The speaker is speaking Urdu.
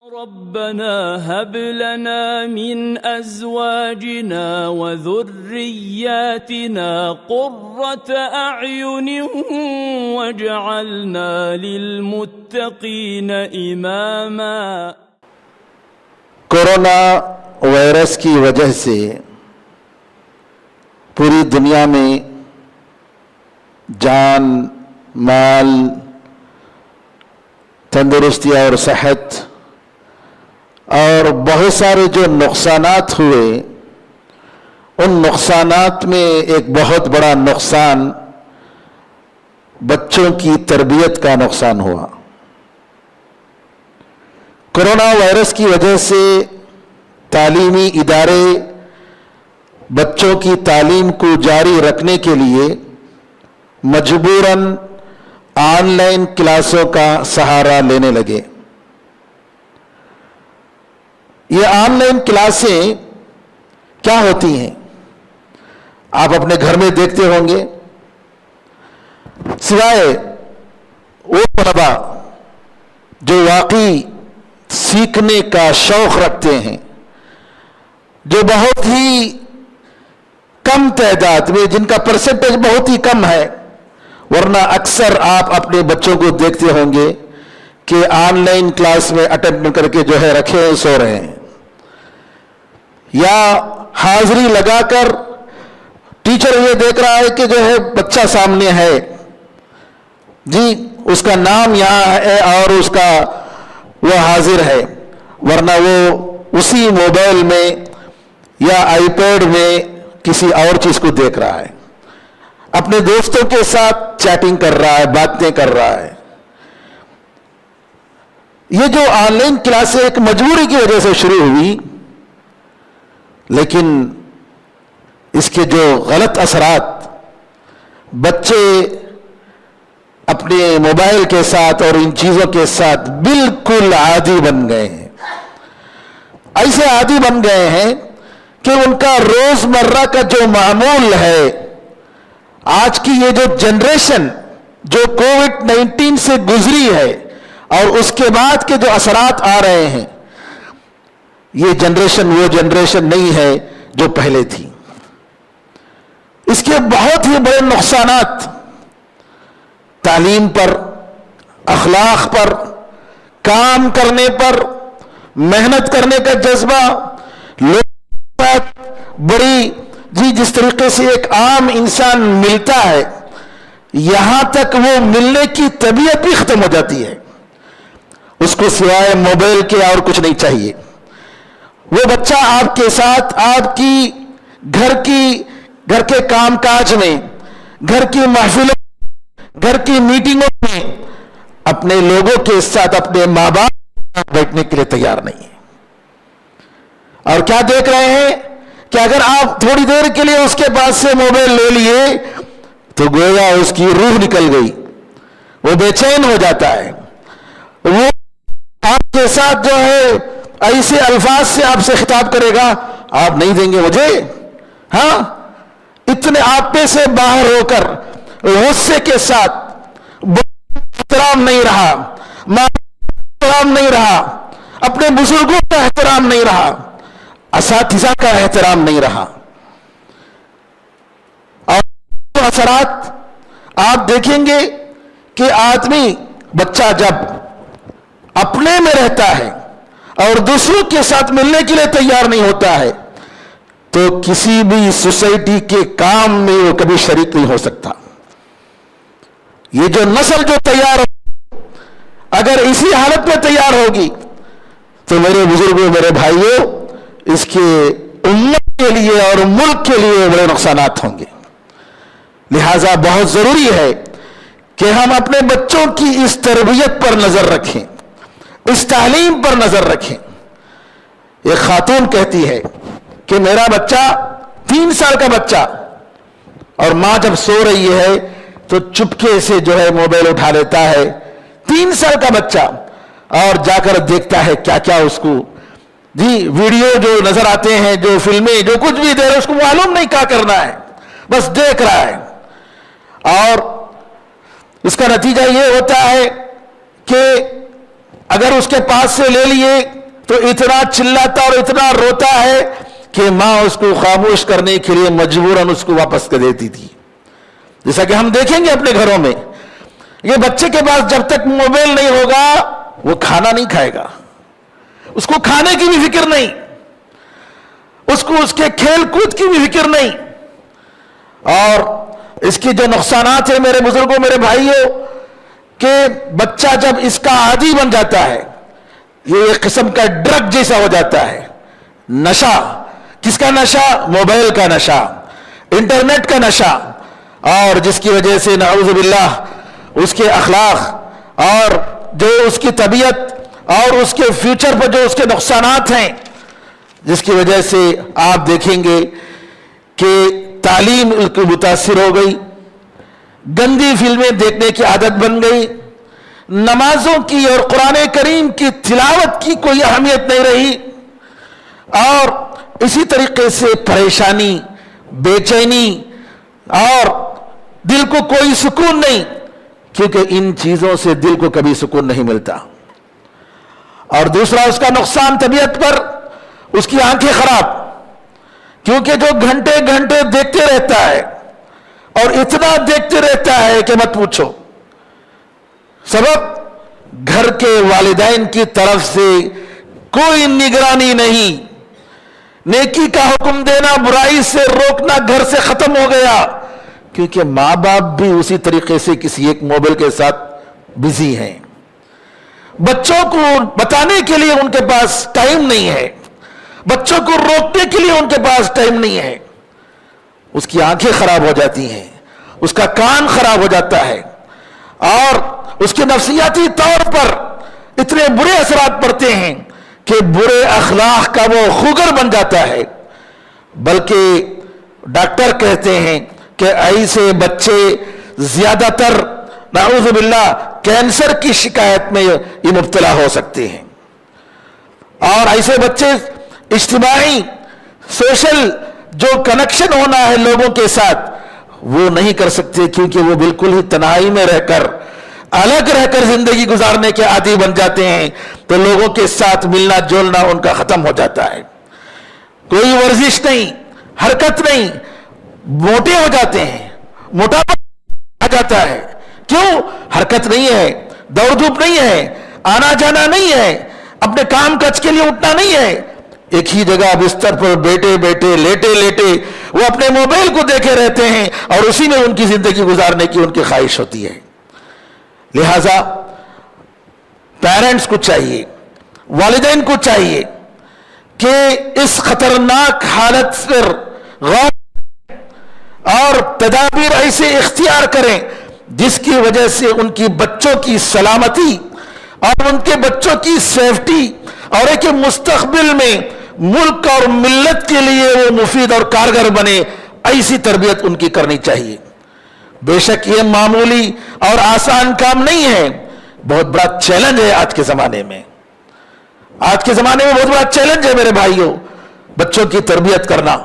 ربنا هب لنا من ازواجنا وذرياتنا قرة اعين واجعلنا للمتقين اماما۔ کورونا وائرس کی وجہ سے پوری دنیا میں جان، مال، تندرستی اور صحت اور بہت سارے جو نقصانات ہوئے، ان نقصانات میں ایک بہت بڑا نقصان بچوں کی تربیت کا نقصان ہوا۔ کورونا وائرس کی وجہ سے تعلیمی ادارے بچوں کی تعلیم کو جاری رکھنے کے لیے مجبوراً آن لائن کلاسوں کا سہارا لینے لگے۔ یہ آن لائن کلاسیں کیا ہوتی ہیں؟ آپ اپنے گھر میں دیکھتے ہوں گے، سوائے وہ طلباء جو واقعی سیکھنے کا شوق رکھتے ہیں، جو بہت ہی کم تعداد میں، جن کا پرسنٹیج بہت ہی کم ہے، ورنہ اکثر آپ اپنے بچوں کو دیکھتے ہوں گے کہ آن لائن کلاس میں اٹینڈ کر کے جو ہے رکھے ہیں، سو رہے ہیں، یا حاضری لگا کر ٹیچر یہ دیکھ رہا ہے کہ جو ہے بچہ سامنے ہے، جی اس کا نام یہاں ہے اور اس کا وہ حاضر ہے، ورنہ وہ اسی موبائل میں یا آئی پیڈ میں کسی اور چیز کو دیکھ رہا ہے، اپنے دوستوں کے ساتھ چیٹنگ کر رہا ہے، باتیں کر رہا ہے۔ یہ جو آن لائن کلاسیں ایک مجبوری کی وجہ سے شروع ہوئی، لیکن اس کے جو غلط اثرات بچے اپنے موبائل کے ساتھ اور ان چیزوں کے ساتھ بالکل عادی بن گئے ہیں، ایسے عادی بن گئے ہیں کہ ان کا روزمرہ کا جو معمول ہے، آج کی یہ جو جنریشن جو کووڈ-19 سے گزری ہے اور اس کے بعد کے جو اثرات آ رہے ہیں، یہ جنریشن وہ جنریشن نہیں ہے جو پہلے تھی۔ اس کے بہت ہی بڑے نقصانات تعلیم پر، اخلاق پر، کام کرنے پر، محنت کرنے کا جذبہ، بڑی جس طریقے سے ایک عام انسان ملتا ہے، یہاں تک وہ ملنے کی طبیعت بھی ختم ہو جاتی ہے، اس کو سوائے موبائل کے اور کچھ نہیں چاہیے۔ وہ بچہ آپ کے ساتھ آپ کی گھر کے کام کاج میں، گھر کی محفلوں، گھر کی میٹنگوں میں اپنے لوگوں کے ساتھ، اپنے ماں باپ کے ساتھ بیٹھنے کے لیے تیار نہیں ہے، اور کیا دیکھ رہے ہیں کہ اگر آپ تھوڑی دیر کے لیے اس کے پاس سے موبائل لے لیے تو گویا اس کی روح نکل گئی، وہ بے چین ہو جاتا ہے، وہ آپ کے ساتھ جو ہے ایسے الفاظ سے آپ سے خطاب کرے گا، آپ نہیں دیں گے مجھے، ہاں، اتنے آپے سے باہر ہو کر غصے کے ساتھ، احترام نہیں رہا، ماں احترام نہیں رہا، اپنے بزرگوں کا احترام نہیں رہا، اساتذہ کا احترام نہیں رہا، اور اثرات آپ دیکھیں گے کہ آدمی، بچہ جب اپنے میں رہتا ہے اور دوسروں کے ساتھ ملنے کے لیے تیار نہیں ہوتا ہے تو کسی بھی سوسائٹی کے کام میں وہ کبھی شریک نہیں ہو سکتا۔ یہ جو نسل جو تیار ہو، اگر اسی حالت میں تیار ہوگی تو میرے بزرگوں، میرے بھائیوں، اس کے امت کے لیے اور ملک کے لیے بڑے نقصانات ہوں گے۔ لہذا بہت ضروری ہے کہ ہم اپنے بچوں کی اس تربیت پر نظر رکھیں، اس تعلیم پر نظر رکھیں۔ ایک خاتون کہتی ہے کہ میرا بچہ 3 سال کا بچہ، اور ماں جب سو رہی ہے تو چپکے سے جو ہے موبائل اٹھا لیتا ہے، 3 سال کا بچہ، اور جا کر دیکھتا ہے کیا کیا اس کو ویڈیو جو نظر آتے ہیں، جو فلمیں، جو کچھ بھی دے رہے، اس کو معلوم نہیں کیا کرنا ہے، بس دیکھ رہا ہے، اور اس کا نتیجہ یہ ہوتا ہے کہ اگر اس کے پاس سے لے لیے تو اتنا چلاتا اور اتنا روتا ہے کہ ماں اس کو خاموش کرنے کے لیے مجبوراً اس کو واپس کر دیتی تھی. جیسا کہ ہم دیکھیں گے اپنے گھروں میں, یہ بچے کے پاس جب تک موبائل نہیں ہوگا وہ کھانا نہیں کھائے گا, اس کو کھانے کی بھی فکر نہیں, اس کو اس کے کھیل کود کی بھی فکر نہیں. اور اس کی جو نقصانات ہیں میرے بزرگوں, میرے بھائیوں, کہ بچہ جب اس کا عادی بن جاتا ہے, یہ ایک قسم کا ڈرگ جیسا ہو جاتا ہے. نشہ, کس کا نشہ؟ موبائل کا نشہ, انٹرنیٹ کا نشہ, اور جس کی وجہ سے نعوذ باللہ اس کے اخلاق اور جو اس کی طبیعت اور اس کے فیوچر پر جو اس کے نقصانات ہیں, جس کی وجہ سے آپ دیکھیں گے کہ تعلیم کی متاثر ہو گئی, گندی فلمیں دیکھنے کی عادت بن گئی, نمازوں کی اور قرآن کریم کی تلاوت کی کوئی اہمیت نہیں رہی, اور اسی طریقے سے پریشانی, بے چینی اور دل کو کوئی سکون نہیں, کیونکہ ان چیزوں سے دل کو کبھی سکون نہیں ملتا. اور دوسرا اس کا نقصان طبیعت پر, اس کی آنکھیں خراب, کیونکہ جو گھنٹے گھنٹے دیکھتے رہتا ہے اور اتنا دیکھتے رہتا ہے کہ مت پوچھو. سبب گھر کے والدین کی طرف سے کوئی نگرانی نہیں, نیکی کا حکم دینا, برائی سے روکنا گھر سے ختم ہو گیا, کیونکہ ماں باپ بھی اسی طریقے سے کسی ایک موبائل کے ساتھ بزی ہیں. بچوں کو بتانے کے لیے ان کے پاس ٹائم نہیں ہے, بچوں کو روکنے کے لیے ان کے پاس ٹائم نہیں ہے. اس کی آنکھیں خراب ہو جاتی ہیں, اس کا کان خراب ہو جاتا ہے, اور اس کے نفسیاتی طور پر اتنے برے اثرات پڑتے ہیں کہ برے اخلاق کا وہ خوگر بن جاتا ہے. بلکہ ڈاکٹر کہتے ہیں کہ ایسے بچے زیادہ تر نعوذ باللہ کینسر کی شکایت میں یہ مبتلا ہو سکتے ہیں. اور ایسے بچے اجتماعی سوشل جو کنیکشن ہونا ہے لوگوں کے ساتھ وہ نہیں کر سکتے, کیونکہ وہ بالکل ہی تنہائی میں رہ کر, الگ رہ کر زندگی گزارنے کے عادی بن جاتے ہیں, تو لوگوں کے ساتھ ملنا جولنا ان کا ختم ہو جاتا ہے. کوئی ورزش نہیں, حرکت نہیں, موٹے ہو جاتے ہیں, موٹاپا آ جاتا ہے. کیوں؟ حرکت نہیں ہے, دوڑ دھوپ نہیں ہے, آنا جانا نہیں ہے, اپنے کام کاج کے لیے اٹھنا نہیں ہے, ایک ہی جگہ بستر پر بیٹھے بیٹھے لیٹے لیٹے وہ اپنے موبائل کو دیکھے رہتے ہیں, اور اسی میں ان کی زندگی گزارنے کی ان کی خواہش ہوتی ہے. لہذا پیرنٹس کو چاہیے, والدین کو چاہیے کہ اس خطرناک حالت پر غور اور تدابیر ایسے اختیار کریں جس کی وجہ سے ان کی بچوں کی سلامتی اور ان کے بچوں کی سیفٹی اور ایک مستقبل میں ملک اور ملت کے لیے وہ مفید اور کارگر بنے, ایسی تربیت ان کی کرنی چاہیے. بے شک یہ معمولی اور آسان کام نہیں ہے, بہت بڑا چیلنج ہے آج کے زمانے میں. آج کے زمانے میں بہت بڑا چیلنج ہے میرے بھائیوں, بچوں کی تربیت کرنا.